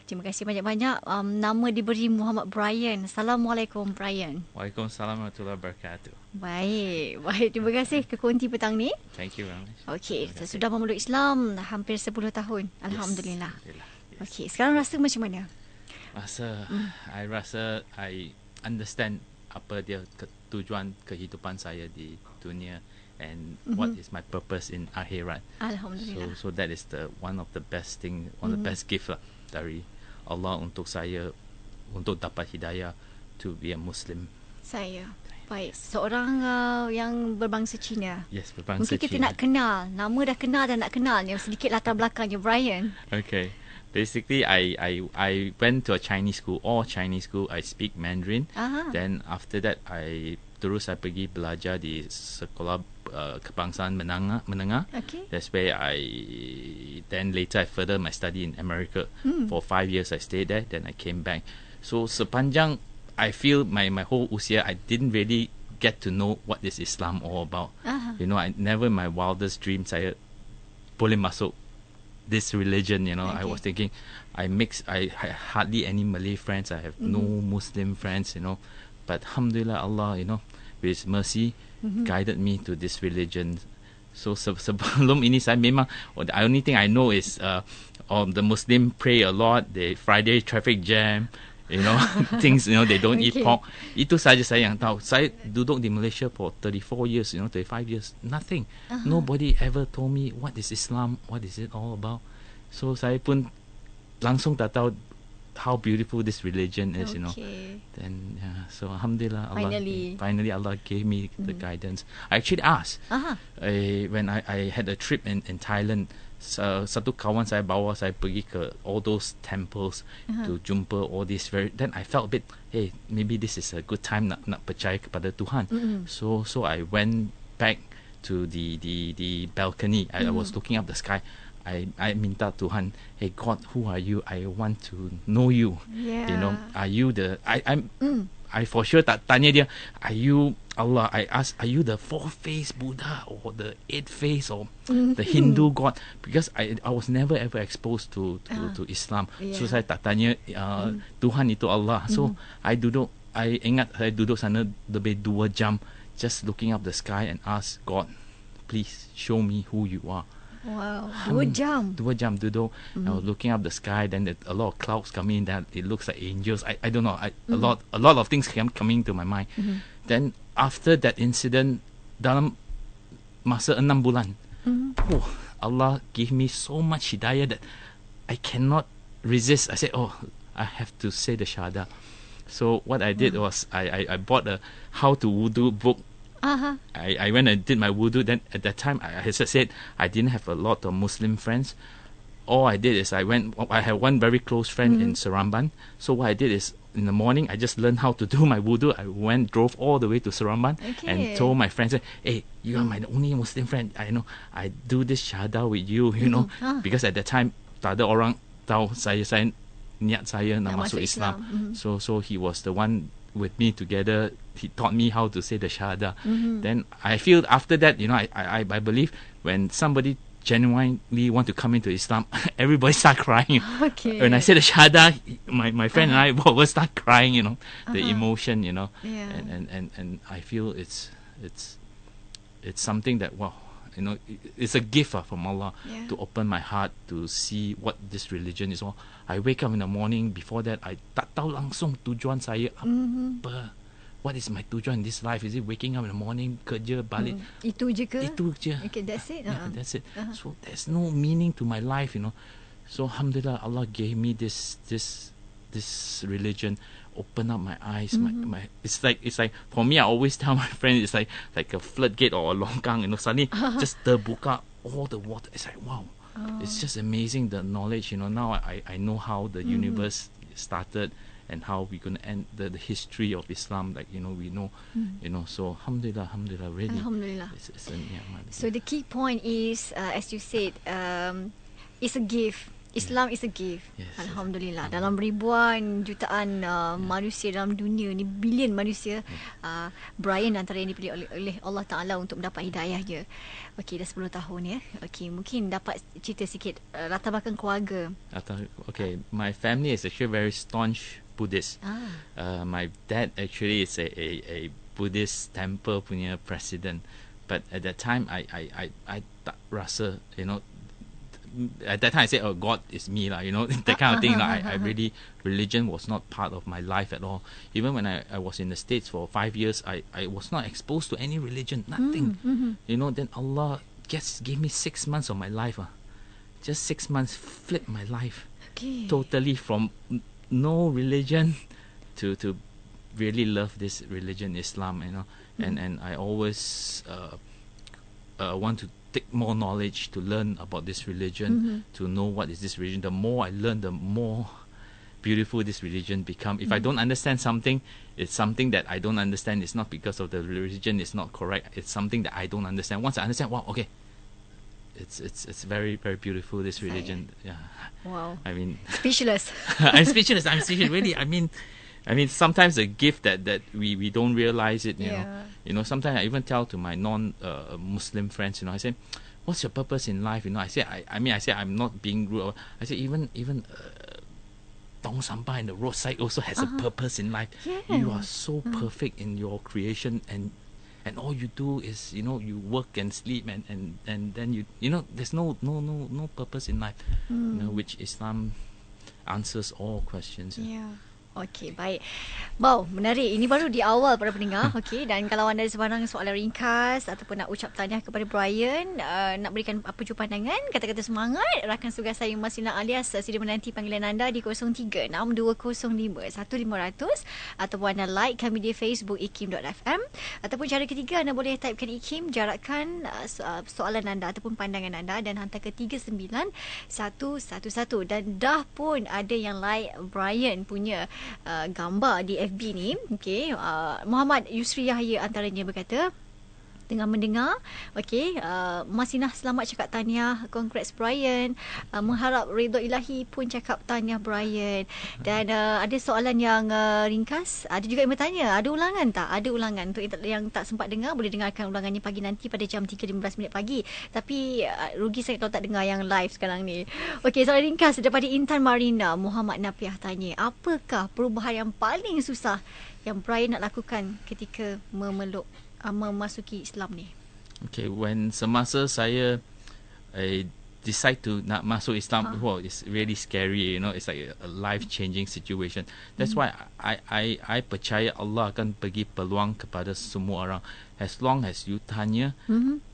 Terima kasih banyak-banyak. Nama diberi Muhammad Bryan. Assalamualaikum Bryan. Waalaikumsalam warahmatullahi wabarakatuh. Baik. Terima kasih kekunci petang ni. Thank you very much. Okey, saya sudah memeluk Islam hampir 10 tahun. Alhamdulillah. Yes. Okey, sekarang rasa macam mana? I understand apa dia tujuan kehidupan saya di dunia and what is my purpose in akhirat. Alhamdulillah. So that is one of the best thing, one of the best gift lah dari Allah untuk saya untuk dapat hidayah to be a Muslim. Saya baik, seorang yang berbangsa Cina. Yes, berbangsa Mungkin kita Cina. nak kenal. Nama dah kenal dan nak kenal ni sedikit latar belakangnya Bryan. Okay. Basically, I went to a Chinese school, all Chinese school. I speak Mandarin. Then after that, terus saya pergi belajar di sekolah kebangsaan menengah. Okay. That's where then later I further my study in America. For 5 years I stayed there. Then I came back. So sepanjang I feel my whole usia, I didn't really get to know what is Islam all about. You know, I never in my wildest dreams saya boleh masuk this religion, you know. Okay. I was thinking I hardly any Malay friends, I have no Muslim friends, you know, but alhamdulillah Allah, you know, with His mercy guided me to this religion. So sebelum ini saya memang the only thing I know is the Muslim pray a lot, the Friday traffic jam, you know, things, you know, they don't eat pork. Itu saja saya yang tahu. Saya duduk di Malaysia for 34 years, you know, 35 years. Nothing. Nobody ever told me what is Islam, what is it all about. So saya pun langsung tak tahu how beautiful this religion is, you know. Then so alhamdulillah Allah finally Allah gave me the guidance. I actually asked when I had a trip in Thailand. Satu kawan saya bawa saya pergi ke all those temples to jumpa all this then I felt a bit, hey, maybe this is a good time nak percaya kepada Tuhan. So I went back to the balcony. I was looking up the sky. I minta Tuhan, hey God, who are you? I want to know you. You know, are you the I for sure tak tanya dia, are you Allah? I ask, are you the four-faced Buddha or the eight-faced or the Hindu God? Because I was never ever exposed to Islam. So saya tak tanya Tuhan itu Allah. So I ingat saya duduk sana lebih 2 jam just looking up the sky and ask God, please show me who you are. Wow, 2 jam. 2 jam duduk. I was looking up the sky. Then a lot of clouds coming. That it looks like angels. I don't know. A lot of things coming to my mind. Then after that incident, dalam masa 6 bulan, Allah gave me so much hidayah that I cannot resist. I said, I have to say the Shahada. So what I did was I bought a how to wudu book. I went and did my wudu. Then at that time, I said I didn't have a lot of Muslim friends. All I did is I had one very close friend in Seramban. So what I did is in the morning I just learned how to do my wudu. I drove all the way to Seramban and told my friends, hey, you are my only Muslim friend. I know I do this shahada with you, you know, because at that time tak ada orang tahu saya niat saya nak masuk Islam. So he was the one with me together. He taught me how to say the Shahada. Then I feel after that, you know, I believe when somebody genuinely want to come into Islam, everybody start crying. When I say the Shahada, my friend and I will start crying, you know, the emotion, you know. And I feel it's something that, wow, you know, it's a gift from Allah to open my heart to see what this religion is all. I wake up in the morning. Before that, I tak tahu langsung tujuan saya apa. What is my tujuan in this life? Is it waking up in the morning, kerja, balik? Itu je ke? Itu je. Okay, that's it. Yeah, that's it. So there's no meaning to my life, you know. So alhamdulillah, Allah gave me this religion, open up my eyes. My it's like for me, I always tell my friends, it's like a floodgate or a longkang, you know. Suddenly just terbuka all the water. It's like wow. It's just amazing, the knowledge, you know. Now I know how the universe started and how we're going to end the history of Islam, like, you know, we know, you know. So alhamdulillah, really. Alhamdulillah. It's a, So the key point is, as you said, it's a gift. Islam is a gift. Yes, yes. Alhamdulillah. Dalam ribuan jutaan manusia dalam dunia ni, bilion manusia, Bryan antara yang dipilih oleh Allah Ta'ala untuk mendapat hidayahnya. Okey, dah 10 tahun ya. Okey, mungkin dapat cerita sikit latar belakang keluarga. Okay, my family is actually very staunch Buddhist. My dad actually is a Buddhist temple punya president. But at that time, I tak rasa, at that time I said, oh, God is me lah, that kind of thing. I really, religion was not part of my life at all. Even when I was in the States for 5 years, I was not exposed to any religion, nothing. Then Allah gave me 6 months of my life. Just 6 months flipped my life. Okay. Totally from no religion to really love this religion, Islam, and I always want to take more knowledge, to learn about this religion, to know what is this religion. The more I learn, the more beautiful this religion become. If I don't understand something, it's something that I don't understand. It's not because of the religion is not correct. It's something that I don't understand. Once I understand, wow, okay, it's very, very beautiful, this religion. Yeah. Wow. I mean, Speechless. I'm speechless. Really. I mean, sometimes a gift that we don't realize it. Sometimes I even tell to my non-Muslim friends. I say, "What's your purpose in life?" I say, I say I'm not being rude. I say even tong sampah in the roadside also has a purpose in life. Yeah. You are so perfect in your creation, and all you do is you work and sleep and then there's no purpose in life. Which Islam answers all questions. Yeah. Okey, baik. Wow, menarik. Ini baru di awal para pendengar. Okey, dan kalau anda ada sebarang soalan ringkas ataupun nak ucap tahniah kepada Bryan, nak berikan apa jua pandangan, kata-kata semangat, rakan tugas saya Masina alias sedia menanti panggilan anda di 0362051500 ataupun anda like kami di Facebook IKIM.fm, ataupun cara ketiga anda boleh typekan IKIM, jarakkan soalan anda ataupun pandangan anda dan hantar ke 39111. Dan dah pun ada yang like Bryan punya gambar di FB ni. Okey, Muhammad Yusri Yahya antaranya berkata tengah mendengar. Okey, Masinah selamat cakap tahniah, congrats Bryan, mengharap redha ilahi pun cakap tahniah Bryan. Dan ada soalan yang ringkas, ada juga yang bertanya, ada ulangan tak? Ada ulangan. Untuk yang tak sempat dengar, boleh dengarkan ulangannya pagi nanti pada jam 3.15 pagi. Tapi rugi sangat kalau tak dengar yang live sekarang ni. Okey, soalan ringkas daripada Intan Marina. Muhammad Napiah tanya, apakah perubahan yang paling susah yang Bryan nak lakukan ketika memasuki Islam ni? Okay, when semasa saya decide to nak masuk Islam, wow, it's really scary, it's like a life-changing situation. That's why I percaya Allah akan bagi peluang kepada semua orang. As long as you tanya,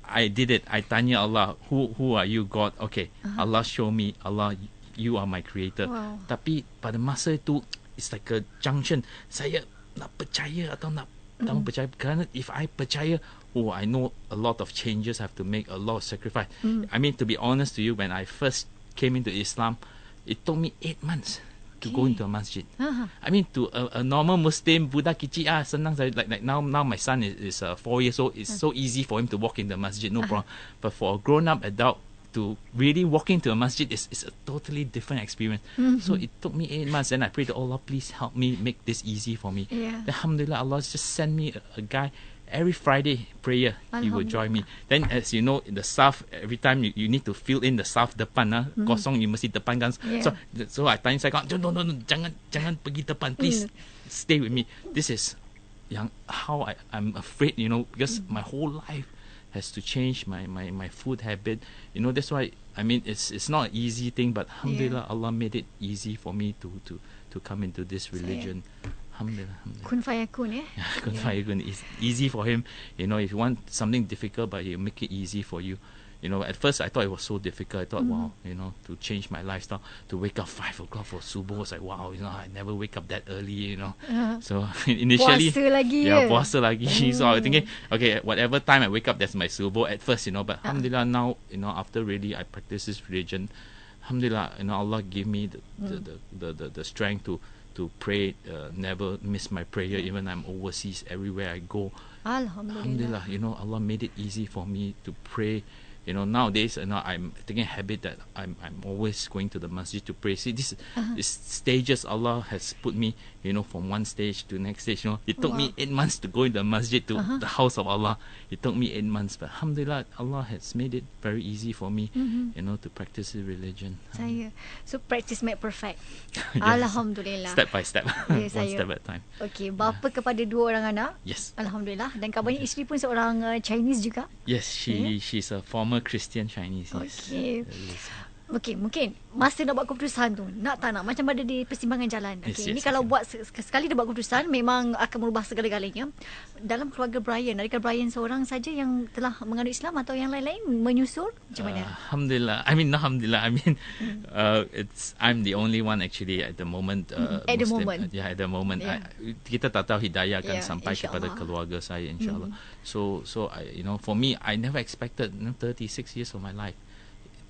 I did it. I tanya Allah, who are you, God? Okay, Allah show me, Allah, you are my creator. Wow. Tapi pada masa itu, it's like a junction. Saya nak percaya atau nak tak percaya. Kerana if I percaya, I know a lot of changes I have to make, a lot of sacrifice. I mean, to be honest to you, when I first came into Islam, it took me 8 months to go into a masjid. I mean, to a normal Muslim, budak kecil, senang saya, like now my son is 4 years old. It's so easy for him to walk in the masjid, no problem. But for a grown-up adult, to really walk into a masjid is a totally different experience. So it took me 8 months, and I prayed to Allah, please help me make this easy for me. Yeah. Alhamdulillah, Allah just sent me a guy. Every Friday prayer, he would join me. Then, as you know, in the saf, every time you need to fill in the saf depan, kosong you mesti depan kan. Yeah. So I tanya saya, no, jangan pergi depan, please stay with me. This is how I'm afraid, because my whole life has to change my food habit. That's why, I mean, it's not an easy thing, but alhamdulillah, Allah made it easy for me to come into this religion. Alhamdulillah. Kun fayakun, Kun fayakun. It's easy for him. If you want something difficult, but he'll make it easy for you. At first I thought it was so difficult. I thought, wow, to change my lifestyle, to wake up 5 o'clock for subuh, was like, wow, I never wake up that early, So initially, puasa lagi. So I was thinking, okay, whatever time I wake up, that's my subuh at first, But alhamdulillah, now, after really I practice this religion, alhamdulillah, Allah give me the strength to pray, never miss my prayer, even I'm overseas, everywhere I go. Alhamdulillah. Allah made it easy for me to pray You know, nowadays, I'm taking a habit that I'm always going to the masjid to pray. See, this stages Allah has put me, from one stage to next stage. It took me 8 months to go in the masjid to the house of Allah. It took me 8 months, but alhamdulillah, Allah has made it very easy for me, to practice the religion. So practice make perfect. Yes. Alhamdulillah. Step by step, one step at a time. Okay, bapa kepada 2 orang anak. Yes. Alhamdulillah. Dan kabarnya isteri pun seorang Chinese juga. Yes, she's a former Christian Chinese. Yes. Okay. Okay, mungkin masa nak buat keputusan tu, nak tak nak, macam ada di persimpangan jalan. Okay, ini kalau buat sekali dia buat keputusan, memang akan merubah segala-galanya. Dalam keluarga Bryan, adakah Bryan seorang saja yang telah menganut Islam atau yang lain-lain menyusul? Macam mana? Alhamdulillah. I'm the only one actually at the moment. At the Muslim. moment. Yeah, at the moment. Yeah. Kita tak tahu hidayah akan sampai insyaAllah. kepada keluarga saya, insyaAllah. So I, for me, I never expected 36 years of my life.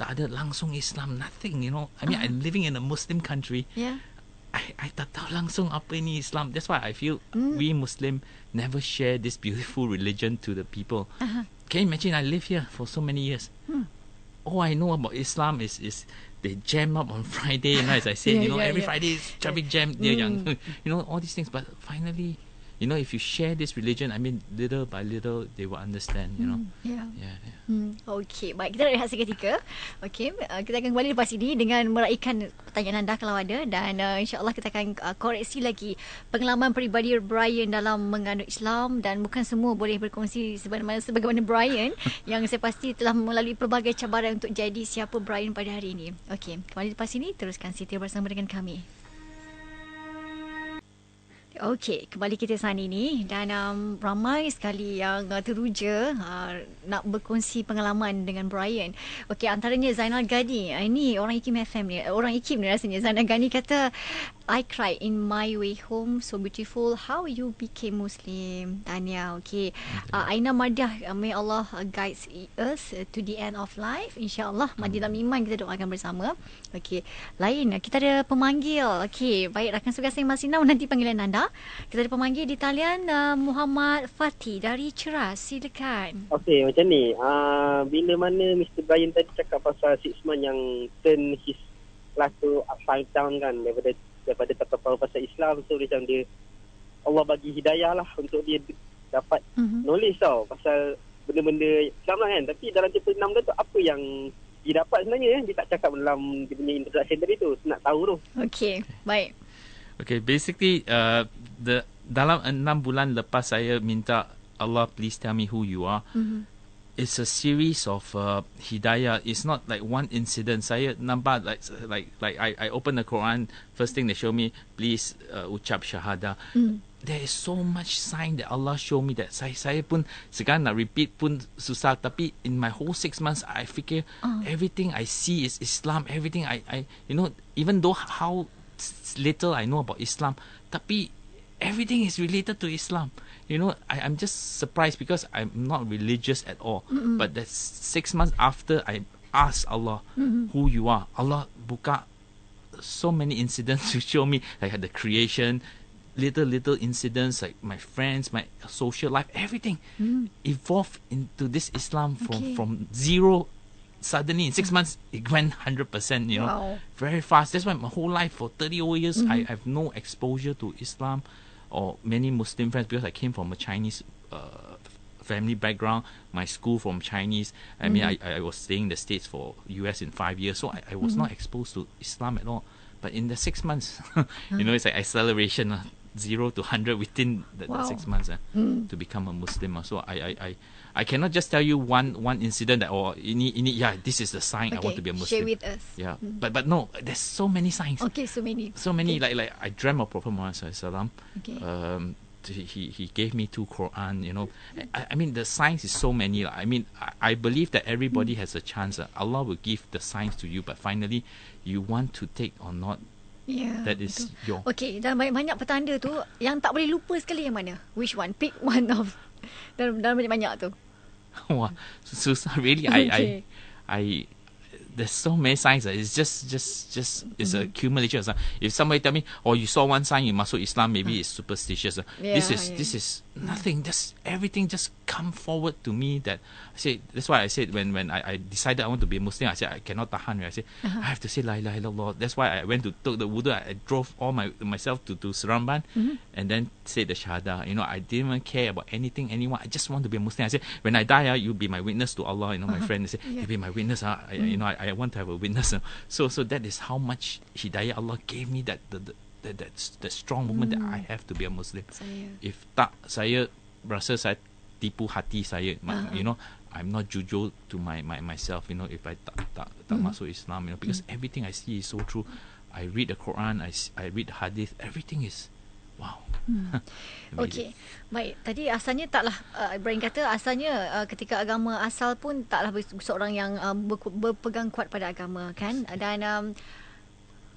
Tak ada langsung Islam, nothing, I mean, I'm living in a Muslim country. Yeah. I tak tahu langsung apa ini Islam. That's why I feel we Muslim never share this beautiful religion to the people. Can you imagine, I live here for so many years. All I know about Islam is they jam up on Friday, as I said, every Friday is traffic jam near Yang, all these things. But finally, if you share this religion, I mean, little by little, they will understand, Yeah. Yeah. Okey, baik. Kita rehat seketika. Okey, kita akan kembali lepas ini dengan meraihkan pertanyaan anda kalau ada. Dan insyaAllah kita akan koreksi lagi pengalaman peribadi Bryan dalam menganut Islam. Dan bukan semua boleh berkongsi sebagaimana Bryan yang saya pasti telah melalui pelbagai cabaran untuk jadi siapa Bryan pada hari ini. Okey, kembali lepas ini, teruskan setia bersama dengan kami. Okey, kembali kita saat ini dan ramai sekali yang teruja nak berkongsi pengalaman dengan Bryan. Okey, antaranya Zainal Gani. Ini orang IKIMfm ni. Orang IKIM ni rasanya. Zainal Gani kata, I cried in my way home. So beautiful. How you became Muslim? Tanya. Okey. Aina Madiah. May Allah guides us to the end of life. InsyaAllah. Madi dalam iman kita doakan bersama. Okey. Lain. Kita ada pemanggil. Okey. Baik. Rakan tugas saya masih nanti panggilan anda. Kita ada pemanggil di talian Muhammad Fatih dari Ceras. Silakan. Okey, macam ni. Bila mana Mr. Bryan tadi cakap pasal 6 months yang turn his life to upside down kan, daripada tak tahu pasal Islam. So macam dia, Allah bagi hidayah lah untuk dia dapat knowledge tau pasal benda-benda Islam lah kan. Tapi dalam chapter 6 tu apa yang dia dapat sebenarnya, dia tak cakap dalam dia punya introduction tadi tu. Nak tahu tu. Okey, baik. Okay, basically, dalam 6 bulan lepas saya minta Allah, please tell me who you are. It's a series of hidayah. It's not like one incident. Saya nampak like I open the Quran. First thing they show me, please ucap shahada. There is so much sign that Allah show me that saya pun sekarang nak repeat pun susah. Tapi in my whole 6 months, I fikir everything I see is Islam. Everything I even though how little I know about Islam, tapi everything is related to Islam. I'm just surprised because I'm not religious at all. But that's 6 months after I asked Allah who you are. Allah buka so many incidents to show me, like the creation, little incidents, like my friends, my social life, everything evolved into this Islam from zero. Suddenly in 6 months it went 100%, Wow. very fast. That's why my whole life for 30 over years I have no exposure to Islam or many Muslim friends because I came from a Chinese family background. My school from Chinese. I mean, I was staying in the States for US in 5 years, so I was not exposed to Islam at all. But in the 6 months, it's like acceleration, 0 to 100 within the 6 months to become a Muslim. So I cannot just tell you one incident that this is the sign I want to be a Muslim. Share with us. Yeah, but no, there's so many signs. Okay, so many. Okay. Like I dreamt of Prophet Muhammad SAW. Okay. He gave me 2 Quran. I mean the signs is so many. I mean I believe that everybody has a chance. Allah will give the signs to you, but finally you want to take or not. Yeah, that is your. Okay, dan banyak petanda tu yang tak boleh lupa sekali yang mana? Which one? Pick one of dalam banyak tu. Wah, susah really. Okay. I there's so many signs. It's just it's a accumulation. If somebody tell me, oh, you saw one sign, you masuk Islam, maybe it's superstitious. This is nothing. Just everything just come forward to me. That I say. That's why I said when I decided I want to be a Muslim, I said I cannot tahan. I said I have to say la ilaha illallah. That's why I went to took the wudu. I drove all myself to Seramban, and then said the shahada. I didn't even care about anything, anyone. I just want to be a Muslim. I said, when I die, you'll be my witness to Allah. My friend said, you'll be my witness. I want to have a witness. So that is how much hidayah Allah gave me, that strong moment that I have to be a Muslim. If tak, saya rasa saya tipu hati saya. I'm not jujur to myself. If I tak masuk Islam. Because everything I see is so true. I read the Quran, I read the Hadith. Everything is wow. Okey. Baik, tadi asalnya taklah Bryan kata asalnya ketika agama asal pun taklah seorang yang berpegang kuat pada agama, kan? Dan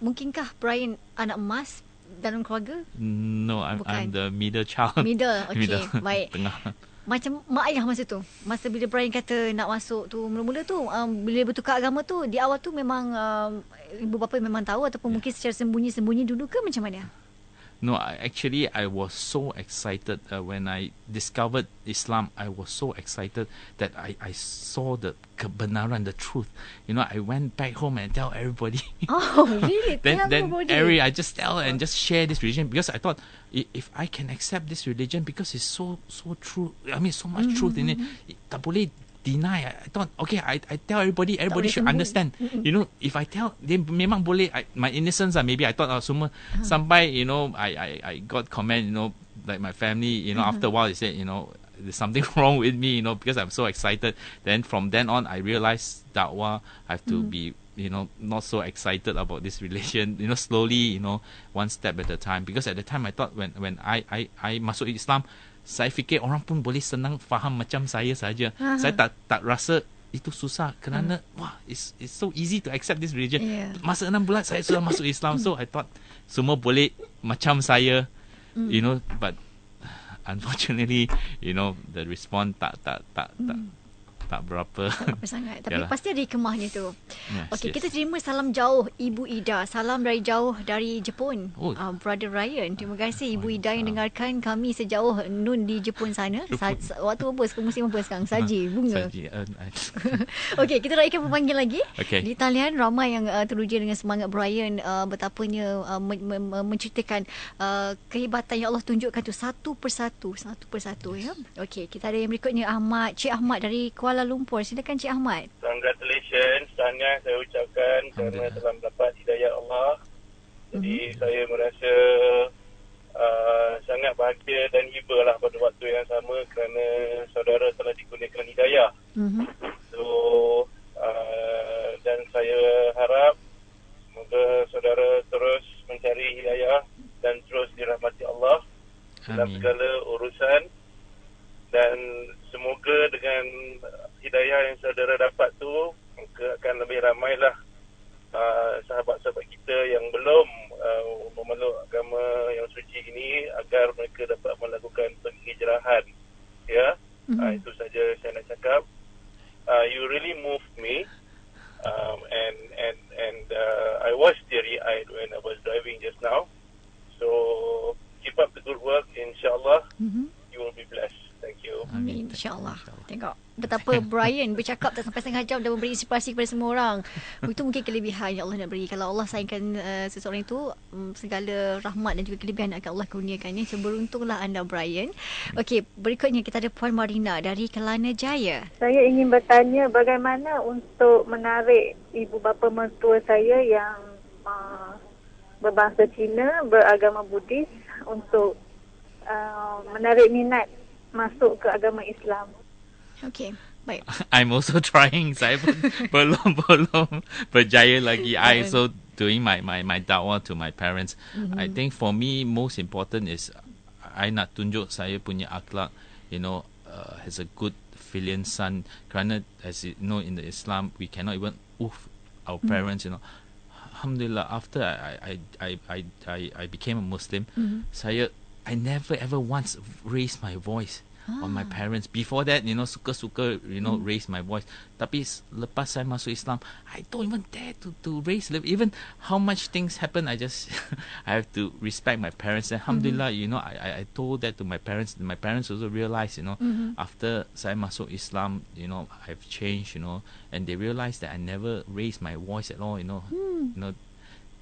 mungkinkah Bryan anak emas dalam keluarga? No, I'm the middle child. Middle, okey. Baik. Tengah. Macam mak ayah masa tu, masa bila Bryan kata nak masuk tu, mula-mula tu bila bertukar agama tu, di awal tu memang ibu bapa memang tahu ataupun mungkin secara sembunyi-sembunyi dulu ke macam mana? No, actually, I was so excited when I discovered Islam. I was so excited that I saw the kebenaran, the truth. I went back home and tell everybody. Oh, really? then I just tell and just share this religion, because I thought if I can accept this religion because it's so true. I mean, so much truth in it. Tak boleh deny. I thought, okay, I tell everybody should understand. If I tell, they memang boleh. My innocence, maybe I thought semua sampai, I got comment, like my family, after a while they said, there's something wrong with me, because I'm so excited. Then from then on, I realized dakwah, I have to be, not so excited about this religion, slowly, one step at a time. Because at the time I thought when I masuk Islam, saya fikir orang pun boleh senang faham macam saya saja. Saya tak rasa itu susah kerana it's so easy to accept this religion. Masa 6 bulan saya sudah masuk Islam. So I thought semua boleh macam saya, but unfortunately, the response tak berapa. Tak berapa sangat. Tapi pasti ada hikmahnya tu. Okey, kita terima salam jauh Ibu Ida. Salam dari jauh dari Jepun. Brother Bryan. Terima kasih Ibu Ida yang dengarkan kami sejauh Nun di Jepun sana. Waktu apa? Musim apa sekarang? Saji, bunga. Okey, kita raikan pemanggil lagi. Di talian ramai yang teruja dengan semangat Bryan, betapanya menceritakan kehebatan yang Allah tunjukkan tu satu persatu ya. Okey, kita ada yang berikutnya Cik Ahmad dari Kuala Lumpur. Silakan Cik Ahmad. Congratulations sangat saya ucapkan kerana telah mendapat hidayah Allah. Jadi saya merasa sangat bahagia dan hibalah pada waktu yang sama kerana saudara telah dikurniakan hidayah. So dan saya harap semoga saudara terus mencari hidayah dan terus dirahmati Allah dalam segala urusan. Dan semoga dengan hidayah yang saudara dapat tu akan lebih ramailah sahabat-sahabat kita yang belum memeluk agama yang suci ini agar mereka dapat melakukan penghijrahan. Ya, itu saja saya nak cakap. You really moved me, and I was teary-eyed when I was driving just now. So keep up the good work. InsyaAllah you will be blessed. Thank you. Amin. InsyaAllah. Tengok betapa Bryan bercakap tak sampai setengah jam dan memberi inspirasi kepada semua orang. Itu mungkin kelebihan yang Allah nak beri. Kalau Allah sayangkan seseorang itu, segala rahmat dan juga kelebihan akan Allah kurniakannya. So beruntunglah anda Bryan. Okey, berikutnya kita ada Puan Marina dari Kelana Jaya. Saya ingin bertanya bagaimana untuk menarik ibu bapa mertua saya yang berbangsa Cina, beragama Buddhis untuk menarik minat masuk ke agama Islam. Okey, baik. I'm also trying. Saya pun belum berjaya lagi. I also doing my dakwah to my parents. I think for me most important is I nak tunjuk saya punya akhlak, has a good filial son. Kerana as you know in the Islam we cannot even our parents. Alhamdulillah, after I became a Muslim, I never ever once raised my voice. on my parents. Before that, suka-suka, raise my voice. Tapi lepas saya masuk Islam, I don't even dare to raise. Even how much things happen, I just I have to respect my parents. And alhamdulillah, I told that to my parents. My parents also realized, after saya masuk Islam, I've changed, and they realized that I never raised my voice at all.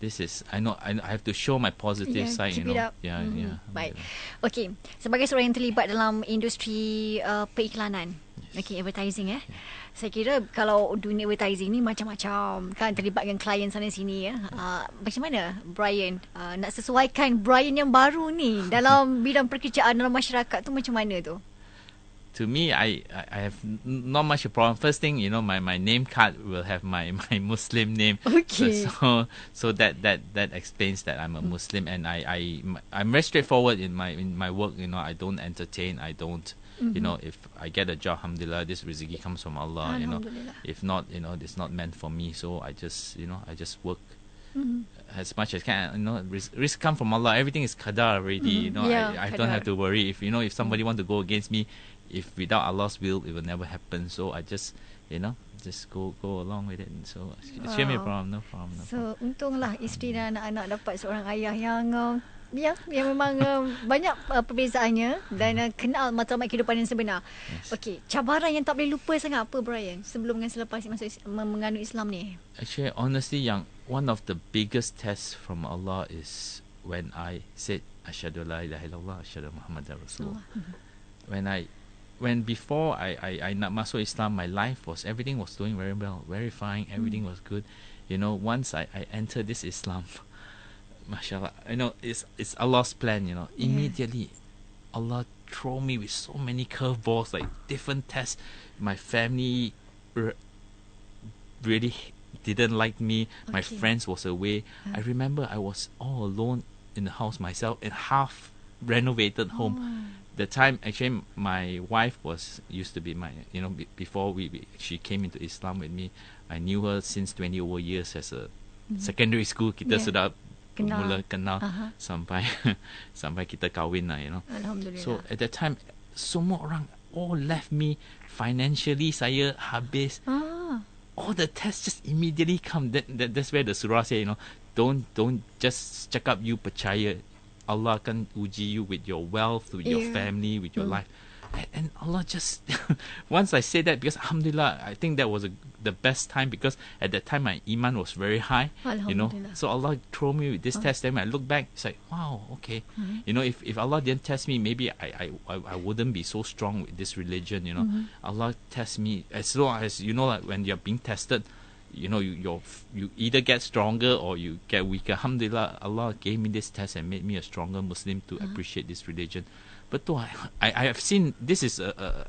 This is I have to show my positive side, keep it up. Baik. Okey, sebagai seorang yang terlibat dalam industri periklanan, advertising saya kira kalau dunia advertising ni macam-macam kan, terlibat dengan klien sana sini macam mana Bryan nak sesuaikan Bryan yang baru ni dalam bidang pekerjaan dalam masyarakat tu, macam mana tu? To me, I have not much a problem. First thing, my name card will have my Muslim name. Okay. So that explains that I'm a Muslim, and I'm very straightforward in my work. I don't entertain. I don't. If I get a job, alhamdulillah, this rizqi comes from Allah. If not, it's not meant for me. So I just work. As much as can, risk come from Allah. Everything is qadar already. I don't have to worry if somebody want to go against me. If without Allah's will, it will never happen. So I just go along with it. So it shouldn't be a problem, no problem. So untunglah isteri dan anak-anak dapat seorang ayah yang yang memang banyak perbezaannya dan kenal matlamat kehidupan yang sebenar. Yes. Okey, cabaran yang tak boleh lupa sangat apa Bryan sebelum dan selepas masuk menganut Islam ni? Actually, honestly, one of the biggest tests from Allah is when I said Asyhadu la ilaha illallah asyhadu Muhammadar Rasulullah. When before I nak masuk Islam, my life everything was doing very well, very fine, everything was good. Once I entered this Islam, mashallah, it's Allah's plan. Immediately Allah throw me with so many curveballs, like different tests. My family really didn't like me. My friends was away. I remember I was all alone in the house myself, in half renovated home. The time actually my wife used to be my before she came into Islam with me. I knew her since 20 over years as a secondary school. Kita sudah mula kenal sampai kita kahwin lah. Alhamdulillah. So at that time, semua orang all left me financially. Saya habis. All the tests just immediately come. That's where the surah say, don't just cakap you percaya. Allah akan uji you with your wealth, with your family, with your life. And Allah just once I say that, because alhamdulillah, I think that was the best time, because at that time my iman was very high. So Allah throw me with this test. Then when I look back, it's like, wow, okay. If Allah didn't test me, maybe I wouldn't be so strong with this religion. Allah test me as long as like when you're being tested, you either get stronger or you get weaker. Alhamdulillah, Allah gave me this test and made me a stronger Muslim to appreciate this religion. But though I have seen, this is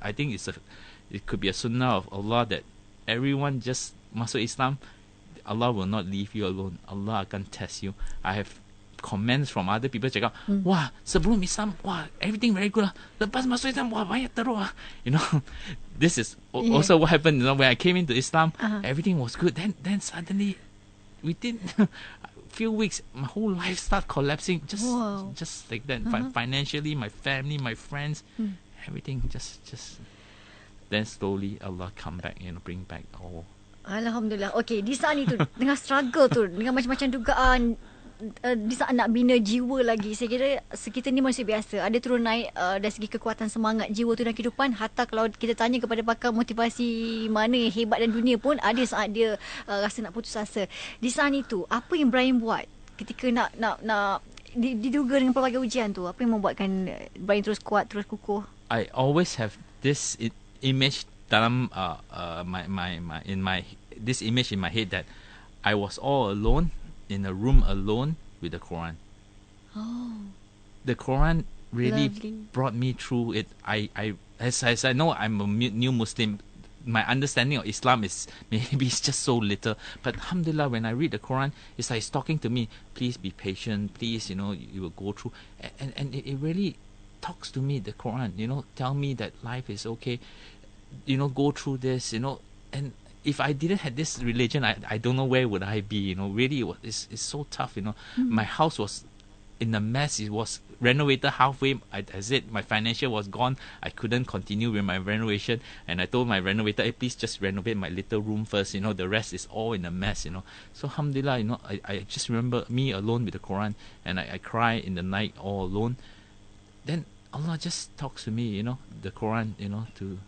I think it could be a sunnah of Allah that everyone just masuk Islam, Allah will not leave you alone. Allah akan test you. I have comments from other people cakap, wah, sebelum Islam, wah, everything very good lah. Lepas masuk Islam, wah, banyak teruk lah. This is also what happened. When I came into Islam, everything was good. Then suddenly, within a few weeks, my whole life started collapsing. Just like that. Financially, my family, my friends, everything just. Then slowly Allah come back, bring back all. Alhamdulillah. Okay, di saat itu dengan struggle tu, dengan macam-macam dugaan. Di saat nak bina jiwa lagi, saya kira kita ni manusia biasa, ada turun naik dari segi kekuatan semangat jiwa tu dalam kehidupan. Hatta kalau kita tanya kepada pakar motivasi mana yang hebat dalam dunia pun, ada saat dia rasa nak putus asa. Di saat itu, apa yang Bryan buat ketika nak diduga dengan pelbagai ujian tu? Apa yang membuatkan Bryan terus kuat, terus kukuh? I always have this image dalam this image in my head that I was all alone in a room alone with the Quran. The Quran really brought me through it. As I know, I'm a new Muslim. My understanding of Islam is maybe it's just so little. But alhamdulillah, when I read the Quran, it's like it's talking to me. Please be patient. Please, you will go through. And it really talks to me, the Quran. Tell me that life is okay. Go through this. And if I didn't have this religion, I don't know where would I be. Really, it's so tough. My house was in a mess. It was renovated halfway. I said my financial was gone. I couldn't continue with my renovation, and I told my renovator, hey, please just renovate my little room first. The rest is all in a mess. So alhamdulillah, I just remember me alone with the Quran, and I cry in the night all alone. Then Allah just talks to me, the Quran, to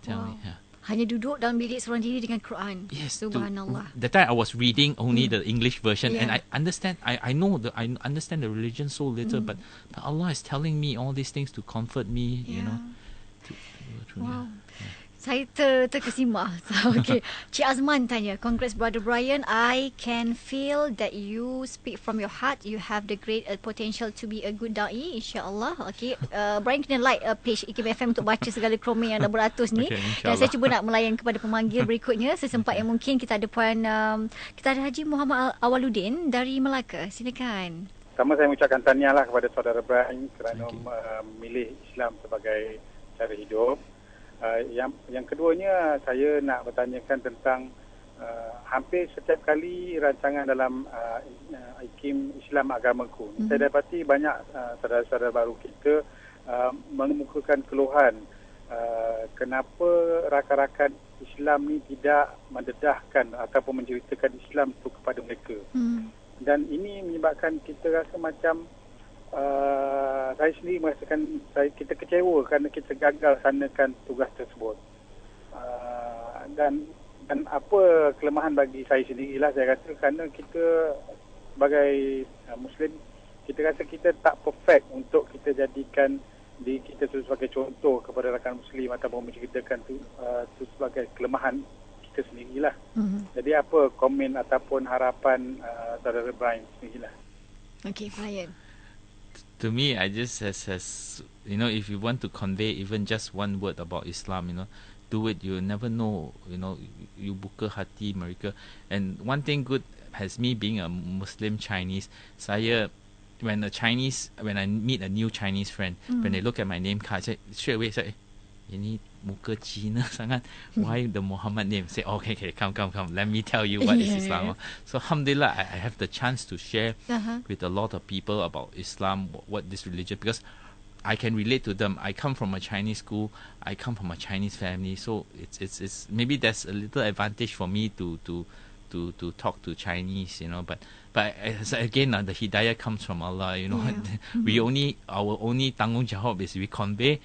tell me. Yeah. Hanya duduk dalam bilik seorang diri dengan Quran. Yes. Subhanallah. That time I was reading only the English version, and I understand. I know I understand the religion so little, but Allah is telling me all these things to comfort me. Wow. Saya terkesima. Okay. Cik Azman tanya, congrats Brother Bryan. I can feel that you speak from your heart. You have the great potential to be a good da'i, insyaAllah. Okay. Bryan kena like page IKIMfm untuk baca segala komen yang dah beratus ni. Okay, dan saya cuba nak melayan kepada pemanggil berikutnya sesempat yang mungkin. Kita ada kita ada Haji Muhammad Awaluddin dari Melaka. Silakan. Pertama saya mengucapkan tahniahlah kepada saudara Bryan kerana memilih Islam sebagai cara hidup. Yang keduanya, saya nak bertanyakan tentang hampir setiap kali rancangan dalam IKIM Islam Agamaku. Saya dapati banyak saudara-saudara baru kita mengemukakan keluhan kenapa rakan-rakan Islam ni tidak mendedahkan ataupun menceritakan Islam itu kepada mereka. Dan ini menyebabkan kita rasa macam saya sendiri merasakan kita kecewa kerana kita gagal sanakan tugas tersebut. Dan apa kelemahan bagi saya sendirilah, saya rasa kerana kita sebagai Muslim, kita rasa kita tak perfect untuk kita jadikan diri kita sebagai contoh kepada rakan Muslim ataupun menceritakan tu sebagai kelemahan kita sendirilah. Jadi apa komen ataupun harapan saudara Bryan sendirilah? Okay, Bryan. To me, I just as if you want to convey even just one word about Islam, do it. You never know, you buka hati mereka. And one thing good has me being a Muslim Chinese. When I meet a new Chinese friend, when they look at my name card, straight away say, ini muka Cina sangat. Why the Muhammad name? Say, okay, come. Let me tell you what is Islam. So alhamdulillah, I have the chance to share with a lot of people about Islam, what this religion, because I can relate to them. I come from a Chinese school. I come from a Chinese family. So it's maybe that's a little advantage for me to talk to Chinese, But again, the hidayah comes from Allah. Our only tanggungjawab is we convey.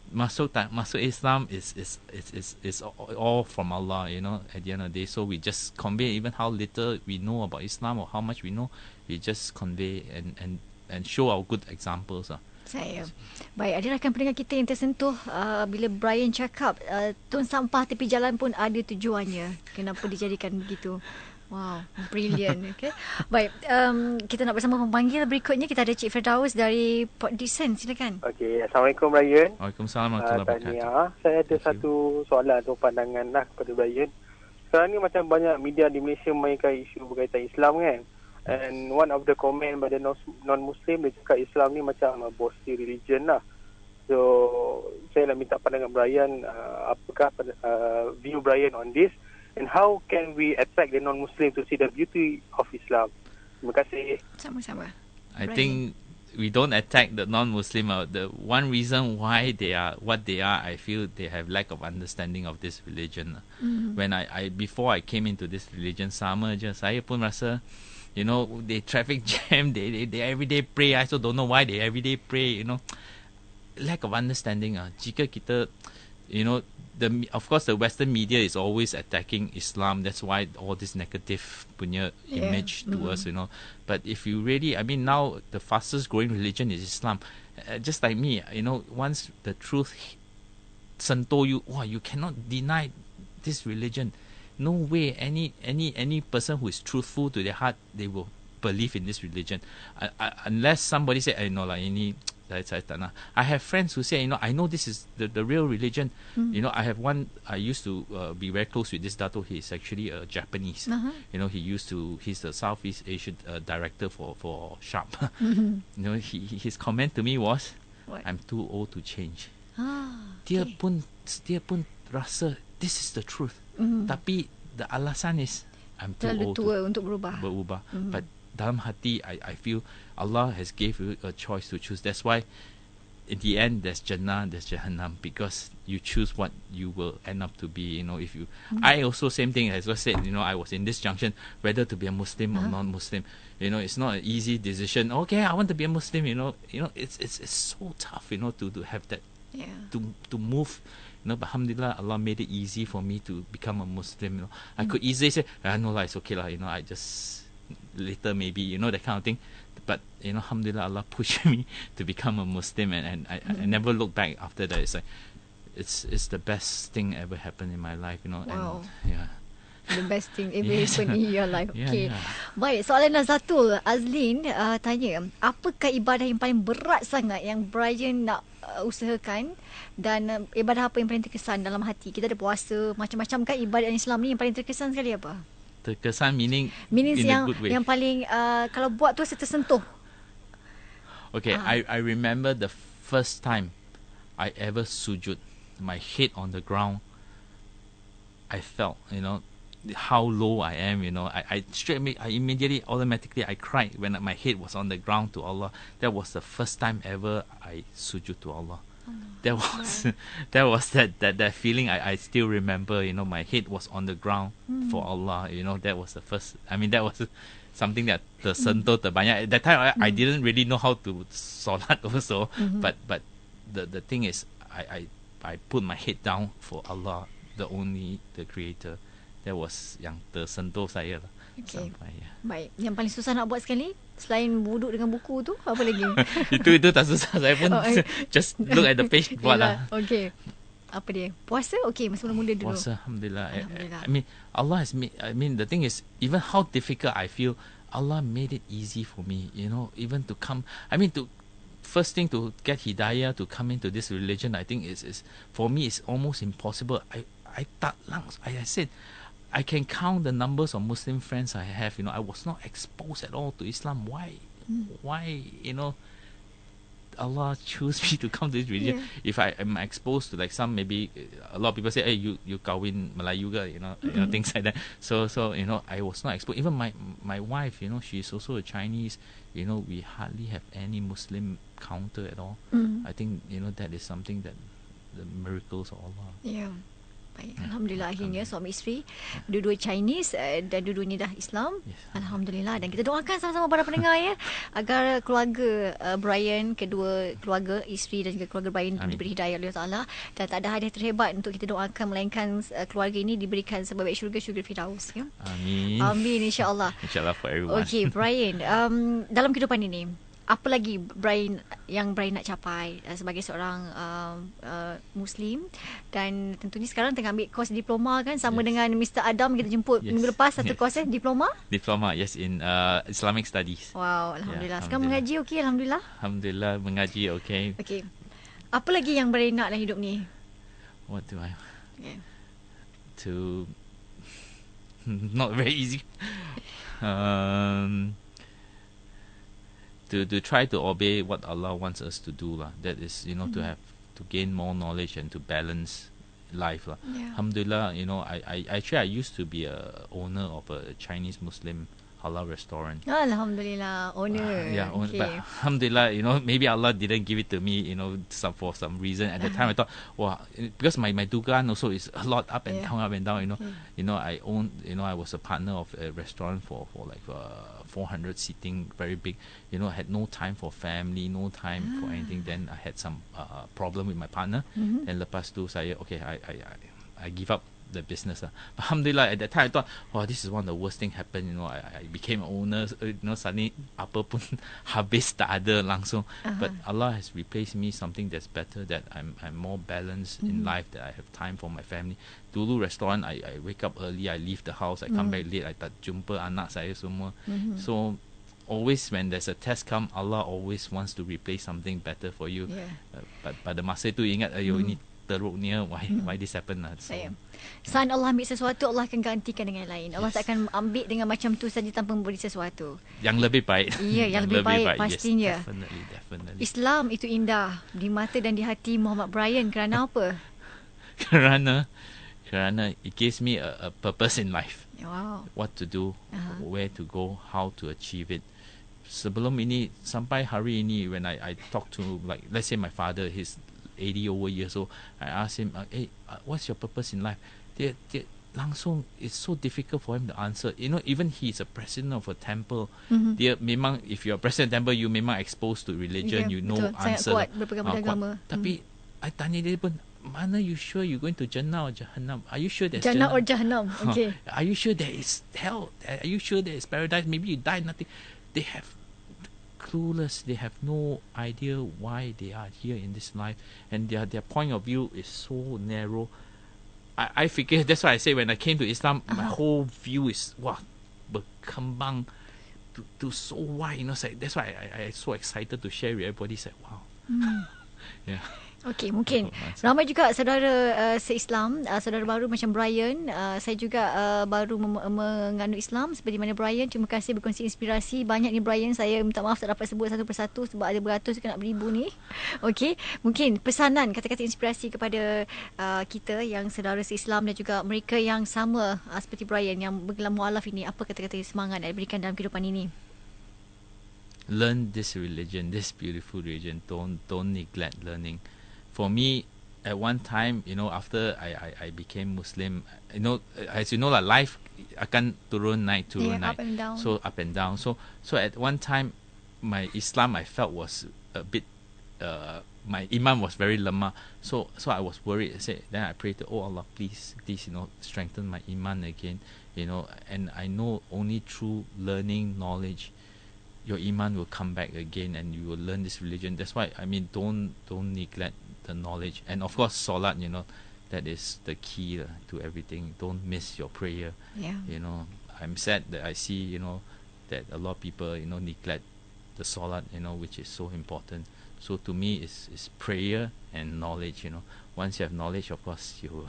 Masuk Islam is all from Allah, at the end of the day. So we just convey even how little we know about Islam or how much we know, we just convey and show our good examples. Baik, ada rakan pendengar kita yang tersentuh bila Bryan cakap tong sampah tepi jalan pun ada tujuannya. Kenapa dijadikan begitu? Wow, brilliant. Okay. Baik, kita nak bersama pemanggil berikutnya. Kita ada Cik Firdaus dari Port Dickson. Silakan. Okey, Assalamualaikum Bryan. Waalaikumsalam warahmatullahi wabarakatuh. Saya ada satu soalan atau pandangan kepada Bryan. Sekarang ni macam banyak media di Malaysia mainkan isu berkaitan Islam kan. And one of the comment by the non-Muslim, dia cakap Islam ni macam a bossy religion lah. So, saya nak minta pandangan Bryan, apakah view Bryan on this? And how can we attract the non-Muslim to see the beauty of Islam? Terima kasih. Sama-sama. I think we don't attack the non-Muslim. The one reason why they are what they are, I feel they have lack of understanding of this religion. When I before I came into this religion, sama je, saya pun rasa, they traffic jam, they everyday pray. I also don't know why they everyday pray. Lack of understanding. Jika kita, of course the Western media is always attacking Islam. That's why all this negative punya image to us, But if you really, now the fastest growing religion is Islam. Just like me, once the truth sentuh you, you cannot deny this religion. No way any person who is truthful to their heart, they will believe in this religion. Unless somebody say, ini I have friends who say, I know this is the real religion. I have one, I used to be very close with this Dato. He's actually a Japanese. He's the Southeast Asian director for Sharp. His comment to me was, what? I'm too old to change. Dia pun rasa this is the truth. Tapi the alasan is I'm too old tua untuk berubah. But dalam hati, I feel Allah has gave you a choice to choose. That's why in the end there's Jannah, there's Jahannam, because you choose what you will end up to be. If you, I also same thing as I said. I was in this junction whether to be a Muslim or non-Muslim. It's not an easy decision. Okay, I want to be a Muslim. It's so tough. To have that. Yeah. To move. But alhamdulillah, Allah made it easy for me to become a Muslim. I could easily say, no lah, it's okay lah. I just later maybe that kind of thing. But alhamdulillah, Allah pushed me to become a Muslim, and I never look back after that. It's like it's the best thing ever happened in my life. Wow. And yeah. The best thing ever happened in your life. Okay. Yeah. Baik, soalan Nazatul Azlin tanya, apakah ibadah yang paling berat sangat yang Bryan nak usahakan, dan ibadah apa yang paling terkesan dalam hati? Kita ada puasa, macam-macam kan ibadat Islam ni, yang paling terkesan sekali apa? Terkesan meaning in yang, a good way. yang paling kalau buat tu rasa tersentuh. Okay, I remember the first time I ever sujud, my head on the ground. I felt, how low I am. I immediately, automatically, I cried when my head was on the ground to Allah. That was the first time ever I sujud to Allah. That was that feeling. I still remember. My head was on the ground for Allah. That was the first. That was something that tersentuh terbanyak. At that time, I didn't really know how to solat also. But the thing is, I put my head down for Allah, the Creator. That was yang tersentuh saya lah. Okay. Sampai, ya. Baik. Yang paling susah nak buat sekali, selain wuduk dengan buku tu, apa lagi? itu tak susah. Saya pun just look at the page, buat lah. Okay. Apa dia? Puasa? Okay, masa mula-mula dulu. Puasa, alhamdulillah. Alhamdulillah. Allah has made. The thing is, even how difficult I feel, Allah made it easy for me. Even to come. First thing, to get hidayah, to come into this religion, I think is for me is almost impossible. I said, I can count the numbers of Muslim friends I have. I was not exposed at all to Islam. Why? Why? Allah chose me to come to this religion. Yeah. If I am exposed to like some, maybe a lot of people say, hey, you kawin Melayu ke, things like that. So I was not exposed. Even my wife, she's also a Chinese. We hardly have any Muslim counter at all. I think that is something that the miracles of Allah. Yeah. Baik. Alhamdulillah, akhirnya suami isteri dua-dua Chinese dan dua-duanya dah Islam. Yes. Alhamdulillah. Dan kita doakan sama-sama para pendengar ya, agar keluarga Bryan, kedua keluarga isteri dan juga keluarga Bryan diberi hidayah oleh Allah, dan tak ada hadiah terhebat untuk kita doakan melainkan keluarga ini diberikan sebaik syurga Firdaus ya. Amin insya-Allah. Insya-Allah for everyone. Okay, Bryan, dalam kehidupan ini apa lagi yang Bryan nak capai sebagai seorang Muslim, dan tentunya sekarang tengah ambil kos diploma kan, sama dengan Mr. Adam kita jemput minggu lepas, satu kos diploma yes, in Islamic Studies. Wow, alhamdulillah. Sekarang mengaji okey, alhamdulillah mengaji okey. Apa lagi yang Bryan nak dalam hidup ni? What do I to not very easy. To try to obey what Allah wants us to do lah. That is, to have to gain more knowledge and to balance life lah. Yeah. Alhamdulillah, I used to be a owner of a Chinese Muslim halal restaurant. Alhamdulillah, owner. Okay. But alhamdulillah, maybe Allah didn't give it to me, for some reason. At the time, I thought, because my dugaan also is a lot up and down. I owned, I was a partner of a restaurant for like 400 seating, very big. I had no time for family, no time for anything. Then I had some problem with my partner. And lepas tu saya, I give up the business. Alhamdulillah, at that time I thought, this is one of the worst thing happened. I became an owner. Suddenly apa pun habis, tak ada langsung. But Allah has replaced me something that's better. That I'm more balanced in life. That I have time for my family. Dulu restaurant, I wake up early, I leave the house, I come back late, I tak jumpa anak saya semua. So always when there's a test come, Allah always wants to replace something better for you. But pada masa itu ingat, ini teruknya, why this happen lah. Saat Allah ambil sesuatu, Allah akan gantikan dengan yang lain. Allah tak akan ambil dengan macam tu saja tanpa memberi sesuatu yang lebih baik. Ya, yang lebih baik pastinya. Yes, definitely. Islam itu indah di mata dan di hati Muhammad Bryan kerana apa? Kerana it gives me a purpose in life. Wow. What to do, where to go, how to achieve it. sebelum ini sampai hari ini, when I talk to, like, let's say my father, he's 80 over years old, I ask him, hey, what's your purpose in life? Dia langsung, it's so difficult for him to answer. You know, even he's a president of a temple. Dia memang, if you're a president of a temple, you memang exposed to religion, you know, betul. answer. Sangat kuat berpegang pada agama. Tapi I tanya dia pun, mana you sure you're going to Jannah or Jahannam? Are you sure there's Jannah or Jahannam? Okay. Are you sure there is hell? Are you sure there is paradise? Maybe you die, nothing. They have clueless. They have no idea why they are here in this life, and their point of view is so narrow. I figure that's why I say when I came to Islam, my whole view is berkembang to so wide. You know, like, that's why I so excited to share with everybody. It's like, wow. Yeah. Okey, mungkin ramai juga saudara se-Islam, saudara baru macam Bryan. Saya juga baru menganut Islam seperti mana Bryan. Terima kasih berkongsi inspirasi. Banyak ni Bryan, saya minta maaf tak dapat sebut satu persatu sebab ada beratus ke nak beribu ni. Okey, mungkin pesanan, kata-kata inspirasi kepada kita yang saudara se-Islam dan juga mereka yang sama seperti Bryan yang bergelar mualaf ini. Apa kata-kata semangat yang diberikan dalam kehidupan ini? Learn this religion, this beautiful religion. Don't neglect learning. For me, at one time, you know, after I became Muslim, you know, as you know, like, life akan turun naik, turun naik. Up and down. So up and down. So at one time, my Islam I felt was a bit, my iman was very lemah. So I was worried. Then I prayed to, oh Allah, please, you know, strengthen my iman again. You know, and I know only through learning knowledge, your iman will come back again, and you will learn this religion. That's why, I mean, don't neglect the knowledge. And of course, salat, you know, that is the key to everything. Don't miss your prayer. Yeah. You know, I'm sad that I see, you know, that a lot of people, you know, neglect the salat, you know, which is so important. So to me, it's prayer and knowledge. You know, once you have knowledge, of course, you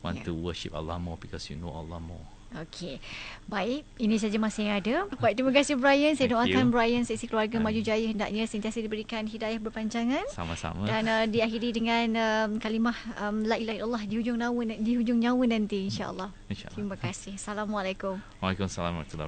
want to worship Allah more because you know Allah more. Okey. Baik, ini saja masa yang ada. Baik, terima kasih Bryan. Saya doakan Bryan seksi keluarga maju jaya, hendaknya sentiasa diberikan hidayah berpanjangan. Sama-sama. Dan diakhiri dengan kalimah la ilaha illallah di hujung nyawa nanti, insya-Allah. Insya-Allah. Terima kasih. Assalamualaikum. Waalaikumsalam warahmatullahi wabarakatuh.